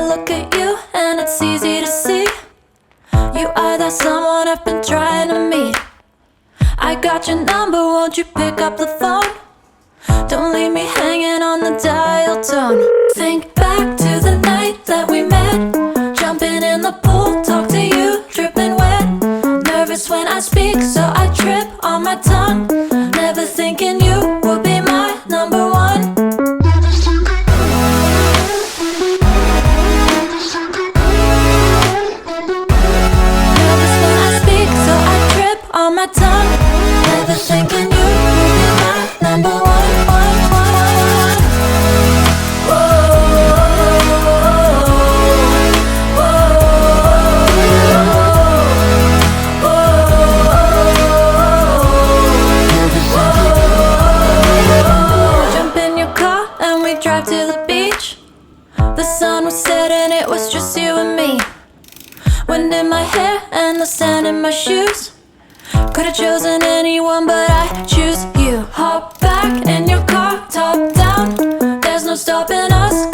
look at you and it's easy to see you are that someone I've been trying to meet. I got your number, won't you pick up the phone? Don't leave me hanging on the dial tone. Think back to the night that we met, jumping in the pool, talk to you, dripping wet. Nervous when I speak, so I trip on my tongue. Never thinking you would be my number one. Nervous when I speak, so I trip on my tongue. Never thinking you would be my number one. Drive to the beach. The sun was setting, it was just you and me. Wind in my hair and the sand in my shoes. Could've chosen anyone, but I choose you. Hop back in your car, top down. There's no stopping us.